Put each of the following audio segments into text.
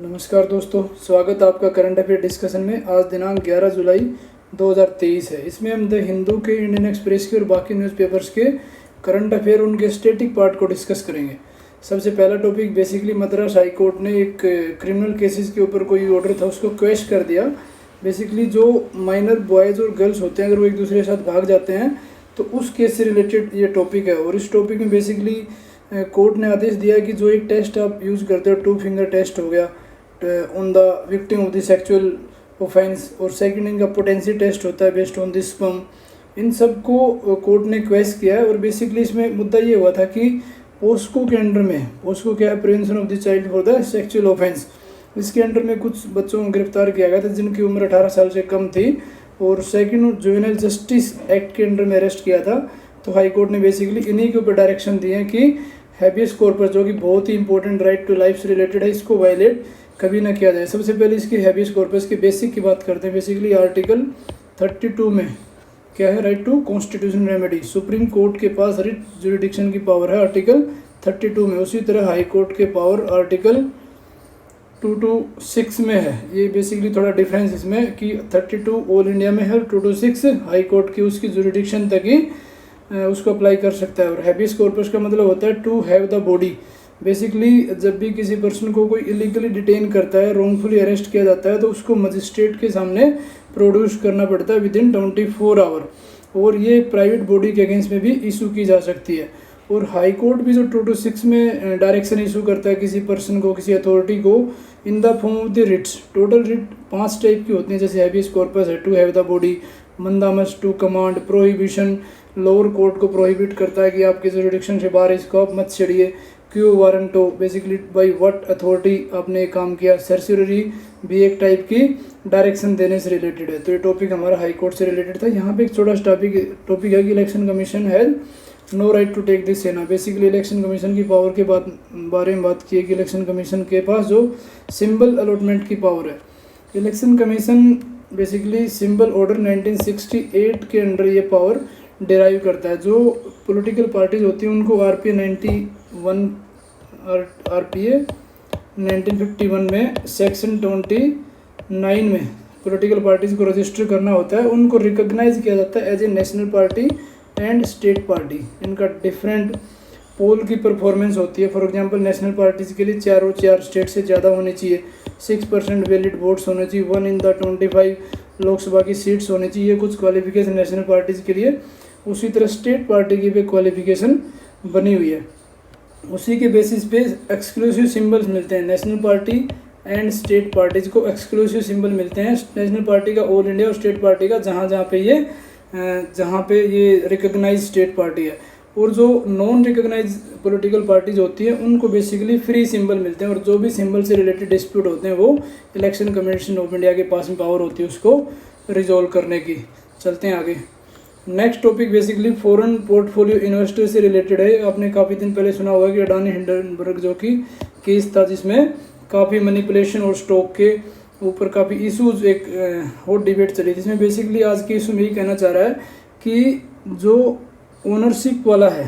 नमस्कार दोस्तों, स्वागत है आपका करंट अफेयर डिस्कशन में। आज दिनांक 11 जुलाई 2023 है। इसमें हम द हिंदू के, इंडियन एक्सप्रेस के और बाकी न्यूज़पेपर्स के करंट अफेयर उनके स्टैटिक पार्ट को डिस्कस करेंगे। सबसे पहला topic basically Madras high court ने एक क्रिमिनल केसेस के ऊपर कोई ऑर्डर था उसको क्वेश कर दिया। बेसिकली जो माइनर बॉयज़ और गर्ल्स होते हैं अगर वो एक दूसरे के साथ भाग जाते हैं तो उस केस से रिलेटेड ये टॉपिक है। और इस टॉपिक में बेसिकली कोर्ट ने आदेश दिया कि जो एक टेस्ट आप यूज़ करते हो, 2 फिंगर टेस्ट हो गया on the victim of the sexual offence, और सेकंड इनका पोटेंसी टेस्ट होता है बेस्ड ऑन द स्पर्म, इन सब को कोर्ट ने क्वेश किया है। और बेसिकली इसमें मुद्दा ये हुआ था कि पोस्को के अंडर में, पोस्को क्या है, prevention of the child for the sexual offence, इसके अंडर में कुछ बच्चों को गिरफ्तार किया गया था जिनकी उम्र 18 साल से कम थी, और सेकंड जुवेनाइल जस्टिस एक्ट के अंडर में अरेस्ट किया था। तो हाई कोर्ट ने बेसिकली इन्हीं के ऊपर डायरेक्शन दिए हैं कि हैबियस कॉर्पस, जो कि बहुत ही इंपॉर्टेंट राइट टू लाइफ से रिलेटेड है, इसको वायलेट कभी ना किया जाए। सबसे पहले इसकी हैबियस कॉर्पस के बेसिक की बात करते हैं। बेसिकली आर्टिकल 32 में क्या है, right to constitutional remedy, Supreme Court के पास रिट जुरिडिक्शन की पावर है आर्टिकल 32 में। उसी तरह हाई कोर्ट के पावर आर्टिकल 226 में है। ये बेसिकली थोड़ा डिफरेंस इसमें कि 32 ऑल इंडिया में है, 226 हाई कोर्ट की उसकी जुरिडिक्शन तक ही उसको अप्लाई कर सकता है। और हैबियस कॉर्पस का मतलब होता है to have the body. Basically जब भी किसी पर्सन को कोई इलीगली डिटेन करता है, रॉन्गफुली अरेस्ट किया जाता है, तो उसको मजिस्ट्रेट के सामने प्रोड्यूस करना पड़ता है विदिन 24 आवर, और ये प्राइवेट बॉडी के अगेंस्ट में भी इशू की जा सकती है। और हाई कोर्ट भी जो 226 में डायरेक्शन इशू करता है किसी पर्सन को, किसी अथॉरिटी को, in the form of the writs. Total writ 5 type की होती हैं, जैसे हैबियस कॉर्पस है, to have the body, mandamus, to command, prohibition, lower court को प्रोहिबिट करता है कि आपके जुरिडिक्शन से बाहर इसको आप मत छेड़िए, quo warranto, basically by what authority आपने काम किया, सर्सरी भी एक टाइप की डायरेक्शन देने से रिलेटेड है। तो ये टॉपिक हमारा हाई कोर्ट से रिलेटेड था। यहाँ पे एक छोटा सा टॉपिक है कि election commission has no right to take this सेना। बेसिकली इलेक्शन कमीशन की पावर के बारे में बात की है कि इलेक्शन कमीशन के पास जो सिंबल अलॉटमेंट की पावर है, election commission basically symbol order 1968 के अंडर ये पावर डिराइव करता है। जो पॉलिटिकल पार्टीज होती हैं उनको आरपीए 1951 में सेक्शन 29 में पॉलिटिकल पार्टीज को रजिस्टर करना होता है। उनको रिकॉग्नाइज किया जाता है as a national party and state party. इनका डिफरेंट पोल की परफॉर्मेंस होती है। फॉर एग्जांपल नेशनल पार्टीज के लिए 4 स्टेट से ज़्यादा होनी चाहिए, 6% वैलिड वोट्स होने चाहिए, 1 इन द 25 लोकसभा की सीट्स होनी चाहिए, कुछ क्वालिफिकेशन नेशनल पार्टीज के लिए। उसी तरह स्टेट पार्टी की भी क्वालिफिकेशन बनी हुई है। उसी के बेसिस पे एक्सक्लूसिव सिंबल्स मिलते हैं। National party and state parties को एक्सक्लूसिव सिंबल मिलते हैं। नेशनल पार्टी का ऑल इंडिया और स्टेट पार्टी का जहाँ पे ये रिकॉग्नाइज स्टेट पार्टी है। और जो नॉन रिकॉग्नाइज पॉलिटिकल पार्टीज होती हैं उनको बेसिकली फ्री सिंबल मिलते हैं, और जो भी सिंबल से रिलेटेड डिस्प्यूट होते हैं वो इलेक्शन कमीशन ऑफ इंडिया के पास में पावर होती है उसको रिजॉल्व करने की। चलते हैं आगे। Next topic basically foreign portfolio investor से रिलेटेड है। आपने काफ़ी दिन पहले सुना होगा कि अडानी हिंडनबर्ग जो कि केस था जिसमें काफ़ी मैनिपुलेशन और स्टॉक के ऊपर काफ़ी इशूज़, एक हॉट डिबेट चली, जिसमें बेसिकली आज के इशू में यही कहना चाह रहा है कि जो ओनरशिप वाला है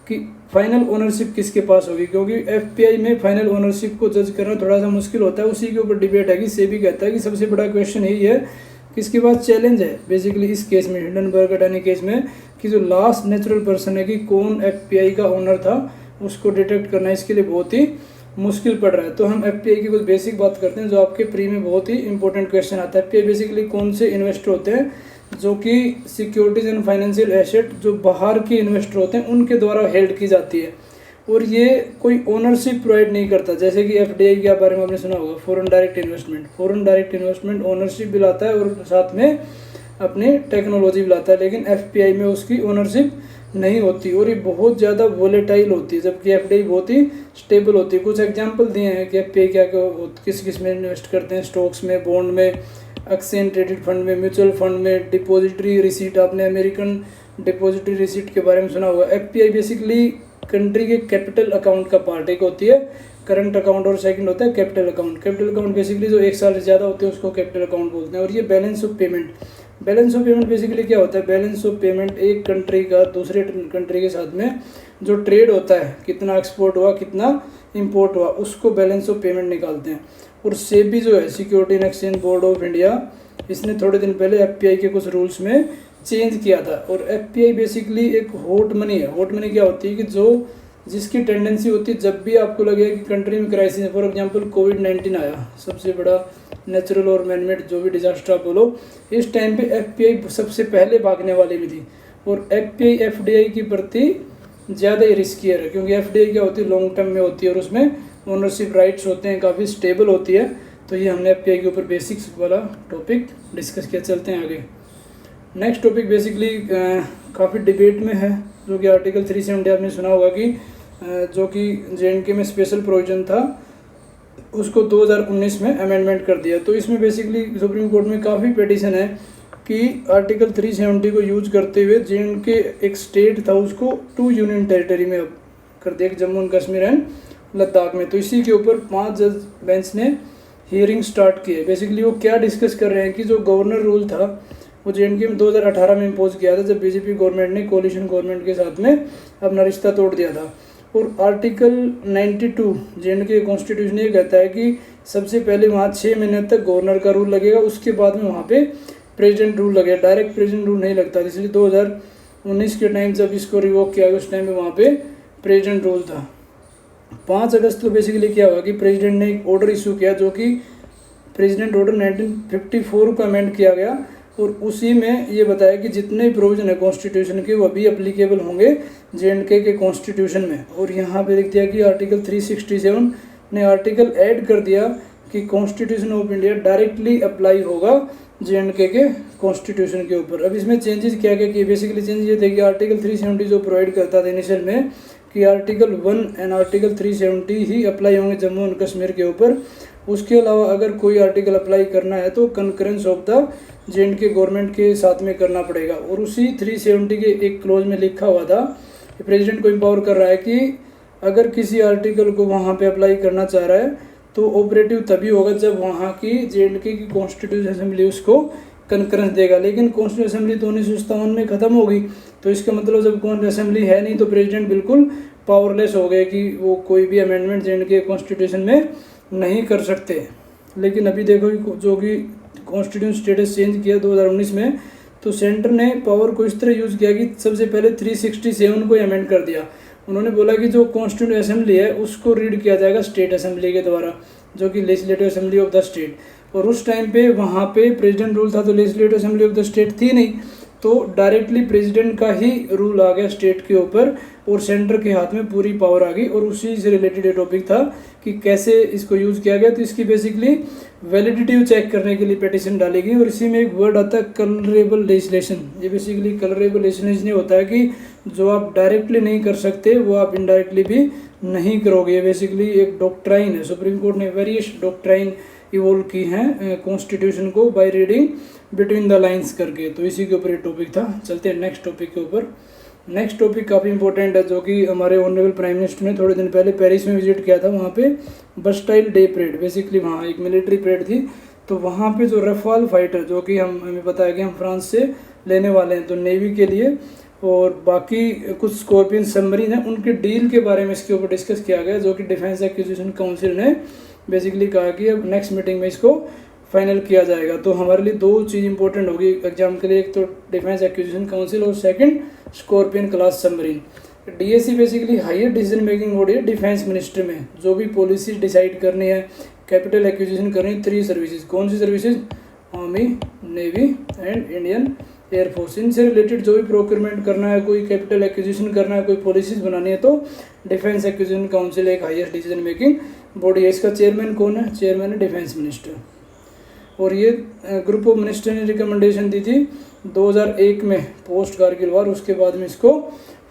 कि फाइनल ओनरशिप किसके पास होगी, क्योंकि एफपीआई में फाइनल ओनरशिप को जज करना थोड़ा सा मुश्किल होता है। उसी के ऊपर डिबेट है कि सेबी कहता है कि सबसे बड़ा क्वेश्चन यही है किसके पास चैलेंज है बेसिकली इस केस में, हिंडनबर्ग अडानी केस में, कि जो लास्ट नेचुरल पर्सन है कि कौन एफपीआई का ओनर था उसको डिटेक्ट करना इसके लिए बहुत ही मुश्किल पड़ रहा है। तो हम एफपीआई की कुछ बेसिक बात करते हैं जो आपके प्री में बहुत ही इंपॉर्टेंट क्वेश्चन आता है। एफपीआई बेसिकली कौन से इन्वेस्टर होते हैं जो कि सिक्योरिटीज एंड फाइनेंशियल एसेट जो बाहर के इन्वेस्टर होते हैं उनके द्वारा हेल्ड की जाती है, और ये कोई ओनरशिप प्रोवाइड नहीं करता। जैसे कि एफडीआई के बारे में आपने सुना होगा, foreign direct investment. Foreign direct investment ownership भी लाता है और साथ में अपनी टेक्नोलॉजी भी लाता है, लेकिन एफपीआई में उसकी ओनरशिप नहीं होती और ये बहुत ज़्यादा वोलेटाइल होती है, जबकि एफडीआई बहुत ही स्टेबल होती है। कुछ एग्जांपल दिए हैं कि एफपीआई क्या किस में इन्वेस्ट करते हैं, स्टॉक्स में, बॉन्ड में, एक्सचेंज ट्रेडेड फंड में, म्यूचुअल फंड में, डिपॉजिटरी रिसीट, आपने अमेरिकन डिपॉजिटरी रिसीट के बारे में सुना होगा। एफपीआई बेसिकली कंट्री के कैपिटल अकाउंट का पार्ट एक होती है करंट अकाउंट, और सेकंड होता है capital account. Capital account basically जो 1 साल से ज़्यादा होते हैं उसको कैपिटल अकाउंट बोलते हैं। और ये balance of payment, balance of payment basically क्या होता है, बैलेंस ऑफ पेमेंट एक कंट्री का दूसरे कंट्री के साथ में जो ट्रेड होता है, कितना एक्सपोर्ट हुआ, कितना इंपोर्ट हुआ, उसको बैलेंस ऑफ पेमेंट निकालते हैं। और सेबी जो है security and exchange board of India, इसने थोड़े दिन पहले एफपीआई के कुछ रूल्स में चेंज किया था। और एफपीआई बेसिकली एक हॉट मनी है। हॉट मनी क्या होती है कि जो जिसकी टेंडेंसी होती है जब भी आपको लगे कि कंट्री में क्राइसिस है, फॉर एग्जांपल कोविड-19 आया, सबसे बड़ा नेचुरल और मैनमेड जो भी डिजास्टर आप बोलो, इस टाइम पे एफपीआई सबसे पहले भागने वाली भी थी। और एफपीआई एफडीआई की प्रति ज़्यादा ही रिस्कियर है, क्योंकि एफडीआई क्या होती है लॉन्ग टर्म में होती है और उसमें ओनरशिप राइट्स होते हैं, काफ़ी स्टेबल होती है। तो ये हमने एफपीआई के ऊपर बेसिक्स वाला टॉपिक डिस्कस किया। चलते हैं आगे। नेक्स्ट टॉपिक बेसिकली काफ़ी डिबेट में है, जो कि आर्टिकल 370 आपने सुना होगा कि जो कि जेएनके में स्पेशल प्रोविजन था उसको 2019 में अमेंडमेंट कर दिया। तो इसमें बेसिकली सुप्रीम कोर्ट में काफ़ी पिटीशन है कि आर्टिकल 370 को यूज करते हुए जेएनके एक स्टेट था उसको 2 यूनियन टेरिटरी में कर दिया, जम्मू एंड कश्मीर एंड लद्दाख में। तो इसी के ऊपर 5 जज बेंच ने हियरिंग स्टार्ट की है। बेसिकली वो क्या डिस्कस कर रहे हैं कि जो गवर्नर रूल था वो जेएनके में 2018 में इम्पोज किया था, जब बीजेपी गवर्नमेंट ने कोलिशन गवर्नमेंट के साथ में अपना रिश्ता तोड़ दिया था। और आर्टिकल 92 जेएनके कॉन्स्टिट्यूशन ये कहता है कि सबसे पहले वहाँ 6 महीने तक गवर्नर का रूल लगेगा, उसके बाद में वहाँ पे प्रेसिडेंट रूल लगेगा। डायरेक्ट प्रेसिडेंट रूल नहीं लगता, इसलिए 2019 के टाइम जब इसको रिवोक किया गया उस टाइम पे वहाँ पे प्रेसिडेंट रूल था। 5 अगस्त को बेसिकली क्या हुआ कि प्रेसिडेंट ने एक ऑर्डर इशू किया, जो कि प्रेसिडेंट ऑर्डर 1954 को अमेंड किया गया। और उसी में ये बताया कि जितने प्रोविजन है कॉन्स्टिट्यूशन के वो अभी अप्लीकेबल होंगे जेएनके के कॉन्स्टिट्यूशन में। और यहाँ पे लिख दिया कि आर्टिकल 367 ने आर्टिकल ऐड कर दिया कि constitution of India directly apply होगा जेएनके के कॉन्स्टिट्यूशन के ऊपर। अब इसमें चेंजेस क्या क्या किए, बेसिकली चेंज ये थे कि आर्टिकल 370 जो प्रोवाइड करता था इनिशियल में कि article 1 and article 370 he apply होंगे जम्मू एंड कश्मीर के ऊपर। उसके अलावा अगर कोई आर्टिकल अप्लाई करना है तो concurrence of the JNK government के साथ में करना पड़ेगा। और उसी 370 के एक क्लोज में लिखा हुआ था कि प्रेसिडेंट को एम्पावर कर रहा है कि अगर किसी आर्टिकल को वहाँ पे अप्लाई करना चाह रहा है तो ऑपरेटिव तभी होगा जब वहाँ की जेएनके की कॉन्स्टिट्यूशन असेंबली उसको कंकरेंस देगा। लेकिन कॉन्स्टिट्यूशन असेंबली तो 1957 में ख़त्म हो गई, तो इसका मतलब जब कॉन्स्टिट्यूशन असेंबली है नहीं तो प्रेसिडेंट बिल्कुल पावरलेस हो गए कि वो कोई भी अमेंडमेंट जेएनके कॉन्स्टिट्यूशन में नहीं कर सकते। लेकिन अभी देखो जो कि कॉन्स्टिट्यूशन स्टेटस चेंज किया 2019 में, तो सेंटर ने पावर को इस तरह यूज़ किया कि सबसे पहले 367 को अमेंड कर दिया। उन्होंने बोला कि जो कॉन्स्टिट्यूशन असेंबली है उसको रीड किया जाएगा स्टेट असेंबली के द्वारा, जो कि legislative assembly of the state. और उस टाइम पे वहाँ पे प्रेसिडेंट रूल था तो legislative assembly of the state थी नहीं, तो डायरेक्टली प्रेसिडेंट का ही रूल आ गया स्टेट के ऊपर और सेंटर के हाथ में पूरी पावर आ गई। और उसी से रिलेटेड ये टॉपिक था कि कैसे इसको यूज़ किया गया। तो इसकी बेसिकली वैलिडिटी चेक करने के लिए पिटीशन डाली गई। और इसी में एक वर्ड आता है कलरेबल लेजिस्लेशन। ये बेसिकली कलरेबल लेजिस्लेशन ये होता है कि जो आप डायरेक्टली नहीं कर सकते वो आप इनडायरेक्टली भी नहीं करोगे। ये बेसिकली एक डॉक्ट्राइन है। सुप्रीम कोर्ट ने वेरियस डॉक्ट्राइन इवोल्व की हैं कॉन्स्टिट्यूशन को by reading between the lines करके। तो इसी के ऊपर ये टॉपिक था। चलते हैं नेक्स्ट टॉपिक के ऊपर। नेक्स्ट टॉपिक काफ़ी इंपॉर्टेंट है, जो कि हमारे ऑनरेबल प्राइम मिनिस्टर ने थोड़े दिन पहले पेरिस में विजिट किया था। वहाँ पे बस्टाइल डे परेड, बेसिकली वहाँ एक मिलिट्री परेड थी। तो वहाँ पे जो रफाल फाइटर जो कि हमें पता है कि हम फ्रांस से लेने वाले हैं, तो नेवी के लिए और बाकी कुछ स्कॉर्पियन सबमरीन हैं, उनके डील के बारे में इसके ऊपर डिस्कस किया गया, जो कि डिफेंस एक्विजिशन काउंसिल ने बेसिकली कहा कि अब नेक्स्ट मीटिंग में इसको फाइनल किया जाएगा। तो हमारे लिए 2 चीज़ इंपॉर्टेंट होगी एग्जाम के लिए, एक तो डिफेंस एक्विजिशन काउंसिल और second Scorpene class submarine. DAC basically higher decision making body है डिफेंस मिनिस्ट्री में, जो भी पॉलिसी डिसाइड करनी है, कैपिटल एक्विजिशन करनी है। 3 सर्विसेज, कौन सी services? Army, navy and Indian air force. इनसे रिलेटेड जो भी प्रोक्योरमेंट करना है, कोई कैपिटल एक्विजिशन करना है, कोई पॉलिसीज बनानी है, तो डिफेंस एक्विजिशन काउंसिल एक हाईएस्ट डिसीजन मेकिंग बॉडी है। इसका चेयरमैन कौन है? चेयरमैन है डिफेंस मिनिस्टर। और ये ग्रुप ऑफ मिनिस्टर ने रिकमेंडेशन दी थी 2001 में पोस्ट कारगिल वार, उसके बाद में इसको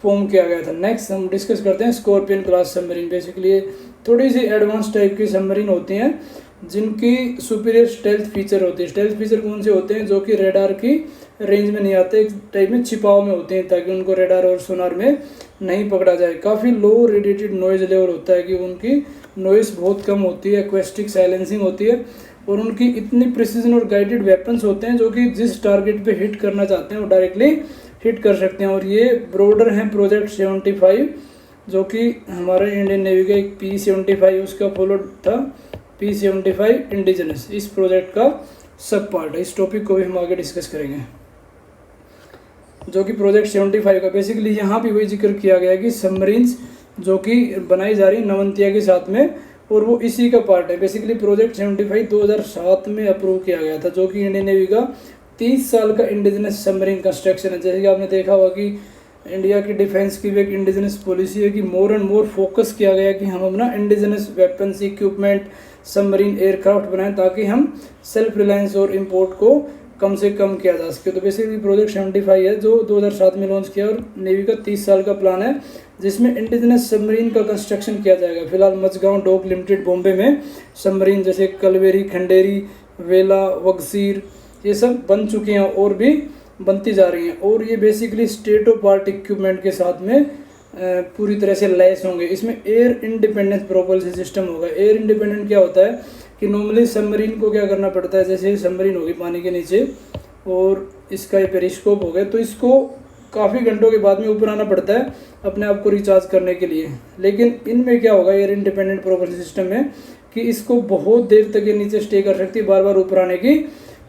फॉर्म किया गया था। नेक्स्ट हम डिस्कस करते हैं स्कॉर्पियन क्लास सबमरीन। बेसिकली ये थोड़ी सी एडवांस टाइप की सबमरीन होती हैं जिनकी सुपीरियर स्टेल्थ फीचर होती है। स्टेल्थ फीचर कौन से होते हैं? जो कि रेडार की रेंज में नहीं आते, एक टाइप में छिपाव में होते हैं, ताकि उनको रेडार और सोनार में नहीं पकड़ा जाए। काफ़ी लो रेडिएटेड नॉइज लेवल होता है कि उनकी नॉइस बहुत कम होती है, एक्वेस्टिक साइलेंसिंग होती है, और उनकी इतनी प्रिसीजन और गाइडेड वेपन्स होते हैं जो कि जिस टारगेट पे हिट करना चाहते हैं वो डायरेक्टली हिट कर सकते हैं। और ये ब्रॉडर हैं प्रोजेक्ट 75, जो कि हमारे इंडियन नेवी का एक P-75 उसका फॉलो था P75 इंडिजिनस इस प्रोजेक्ट का सब पार्ट है। इस टॉपिक को भी हम आगे डिस्कस करेंगे, जो कि प्रोजेक्ट 75 का बेसिकली यहाँ भी वही जिक्र किया गया है कि सबमरीन्स जो कि बनाई जा रही नवंतिया के साथ में, और वो इसी का पार्ट है। बेसिकली प्रोजेक्ट 75 2007 में अप्रूव किया गया था, जो कि इंडियन नेवी का 30 साल का इंडिजिनस सबमरीन कंस्ट्रक्शन है। जैसे कि आपने देखा होगा कि इंडिया की डिफेंस की भी एक इंडिजिनस पॉलिसी है कि मोर एंड मोर फोकस किया गया कि हम अपना indigenous weapons, equipment, submarine aircraft बनाएं ताकि हम सेल्फ रिलायंस और इम्पोर्ट को कम से कम किया जा सके। तो बेसिकली प्रोजेक्ट 75 है जो 2007 में लॉन्च किया, और नेवी का 30 साल का प्लान है जिसमें इंडिजिनस सबमरीन का कंस्ट्रक्शन किया जाएगा। फिलहाल मझगांव डॉक लिमिटेड बॉम्बे में सबमरीन जैसे कलवेरी, खंडेरी, वेला, वगसीर ये सब बन चुकी हैं और भी बनती जा रही हैं, और ये basically state of art equipment के साथ में पूरी तरह से लैस होंगे। इसमें एयर इंडिपेंडेंस प्रोपल्शन सिस्टम होगा। एयर इंडिपेंडेंट क्या होता है कि नॉर्मली सबमरीन को क्या करना पड़ता है, जैसे सबमरीन होगी पानी के नीचे और इसका ये पेरिस्कोप हो गया, तो इसको काफ़ी घंटों के बाद में ऊपर आना पड़ता है अपने आप को रिचार्ज करने के लिए। लेकिन इनमें क्या होगा एयर इंडिपेंडेंट प्रोपल्शन सिस्टम में कि इसको बहुत देर तक ये नीचे स्टे कर सकती है, बार बार ऊपर आने की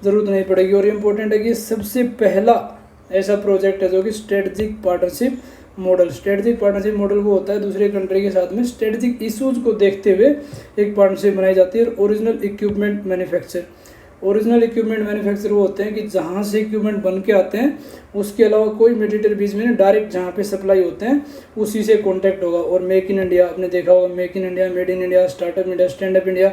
ज़रूरत नहीं पड़ेगी। और इम्पोर्टेंट है कि सबसे पहला ऐसा प्रोजेक्ट है जो कि strategic partnership model. Strategic partnership model वो होता है दूसरे कंट्री के साथ में स्ट्रेटजिक इशूज़ को देखते हुए एक पार्टनरशिप बनाई जाती है। और original equipment manufacture, original equipment manufacture वो होते हैं कि जहाँ से इक्विपमेंट बन के आते हैं उसके अलावा कोई मटेरियल बीच में नहीं, डायरेक्ट जहाँ पे सप्लाई होते हैं उसी से कॉन्टैक्ट होगा। और मेक इन इंडिया आपने देखा होगा, make in India, made in India, startup India, stand up India,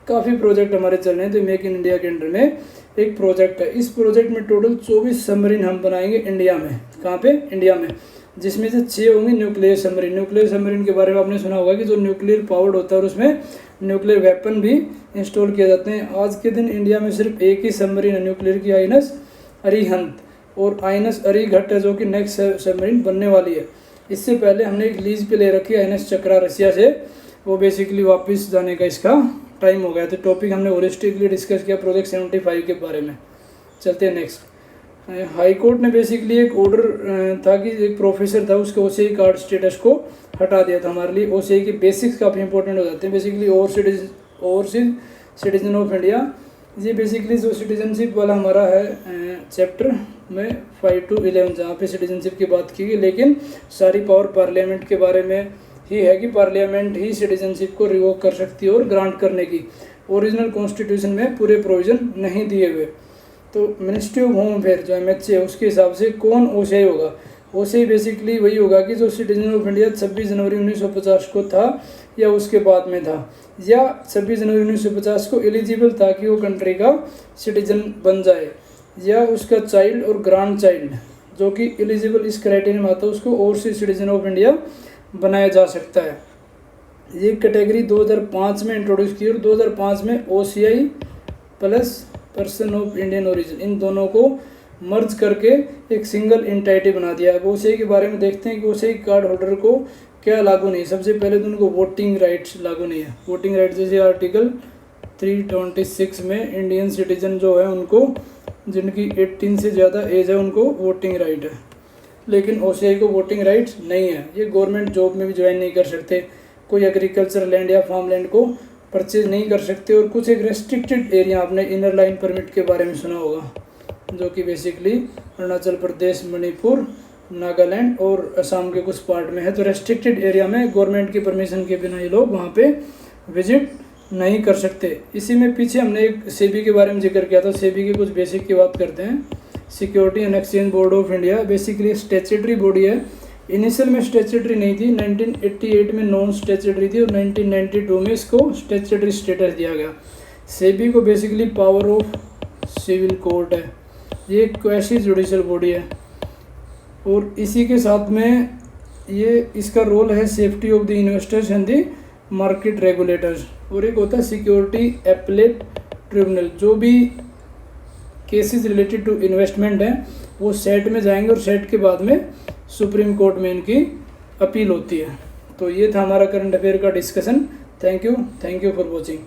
काफ़ी प्रोजेक्ट हमारे चल रहे हैं। तो मेक इन इंडिया के अंडर में एक प्रोजेक्ट है। इस प्रोजेक्ट में टोटल 24 सबमरीन हम बनाएंगे इंडिया में। कहाँ पे? इंडिया में, जिसमें से 6 होंगे न्यूक्लियर सबमरीन। न्यूक्लियर सबमरीन के बारे में आपने सुना होगा कि जो न्यूक्लियर पावर्ड होता है और उसमें न्यूक्लियर वेपन भी इंस्टॉल किए जाते हैं। आज के दिन इंडिया में सिर्फ एक ही सबमरीन है न्यूक्लियर की, आईएनएस अरिहंत, और आईएनएस अरिघट है जो कि नेक्स्ट सबमरीन बनने वाली है। इससे पहले हमने एक लीज पे ले रखी है आईएनएस चक्रा रसिया से, वो बेसिकली वापस जाने का इसका टाइम हो गया। तो टॉपिक हमने होलिस्टिकली डिस्कस किया प्रोजेक्ट 75 के बारे में। चलते हैं नेक्स्ट। हाई कोर्ट ने बेसिकली एक ऑर्डर था कि एक प्रोफेसर था उसके ओसीआई कार्ड स्टेटस को हटा दिया था। हमारे लिए ओसीआई के बेसिक्स काफ़ी इंपॉर्टेंट हो जाते हैं। Basically overseas citizen of India, ये बेसिकली जो सिटीजनशिप वाला हमारा है चैप्टर में 5 to 11 जहाँ पे सिटीजनशिप की बात की गई, लेकिन सारी पावर पार्लियामेंट के बारे में ही है कि पार्लियामेंट ही सिटीजनशिप को रिवोक कर सकती है और ग्रांट करने की। ओरिजिनल कॉन्स्टिट्यूशन में पूरे प्रोविजन नहीं दिए हुए। तो मिनिस्ट्री ऑफ होम अफेयर जो MHA है उसके हिसाब से कौन ओसीआई होगा? ओसीआई बेसिकली वही होगा कि जो सिटीजन ऑफ इंडिया 26 जनवरी 1950 को था या उसके बाद में था, या 26 जनवरी 1950 को एलिजिबल था कि वो कंट्री का सिटीजन बन जाए, या उसका चाइल्ड और ग्रैंड चाइल्ड जो कि एलिजिबल इस क्राइटेरिया में आता है उसको ओवरसीज सिटीजन ऑफ इंडिया बनाया जा सकता है। ये कैटेगरी 2005 में इंट्रोड्यूस की, और 2005 में OCI plus person of Indian origin इन दोनों को मर्ज करके एक सिंगल एंटिटी बना दिया। अब OCI के बारे में देखते हैं कि OCI कार्ड होल्डर को क्या लागू नहीं है। सबसे पहले तो उनको वोटिंग राइट्स लागू नहीं है। वोटिंग राइट्स जैसे आर्टिकल 326 में इंडियन सिटीजन जो है उनको, जिनकी 18 से ज़्यादा एज है, उनको वोटिंग राइट है, लेकिन OCI को वोटिंग राइट्स नहीं है। ये गवर्नमेंट जॉब में भी ज्वाइन नहीं कर सकते, कोई एग्रीकल्चर लैंड या फार्म लैंड को परचेज नहीं कर सकते, और कुछ एक रेस्ट्रिक्टेड एरिया, आपने इनर लाइन परमिट के बारे में सुना होगा, जो कि बेसिकली अरुणाचल प्रदेश, मणिपुर, नागालैंड और असम के कुछ पार्ट में है। तो रेस्ट्रिक्टेड एरिया में गवर्नमेंट की परमिशन के बिना ये लोग वहाँ पे विजिट नहीं कर सकते। इसी में पीछे हमने एक सेबी के बारे में जिक्र किया था। सेबी के कुछ बेसिक की बात करते हैं। Security and exchange board of India basically statutory body है। इनिशियल में स्टैट्यूटरी नहीं थी, 1988 में नॉन स्टैट्यूटरी थी, और 1992 में इसको स्टैट्यूटरी स्टेटस दिया गया। सेबी को basically power of civil court है, ये क्वासी जुडिशियल बॉडी है, और इसी के साथ में ये इसका रोल है safety of the investors and the market regulators. और एक होता है सिक्योरिटी एपेलेट ट्रिब्यूनल, जो भी केसेस रिलेटेड टू इन्वेस्टमेंट हैं वो सेट में जाएंगे, और सेट के बाद में सुप्रीम कोर्ट में इनकी अपील होती है। तो ये था हमारा करंट अफेयर का discussion. Thank you for watching.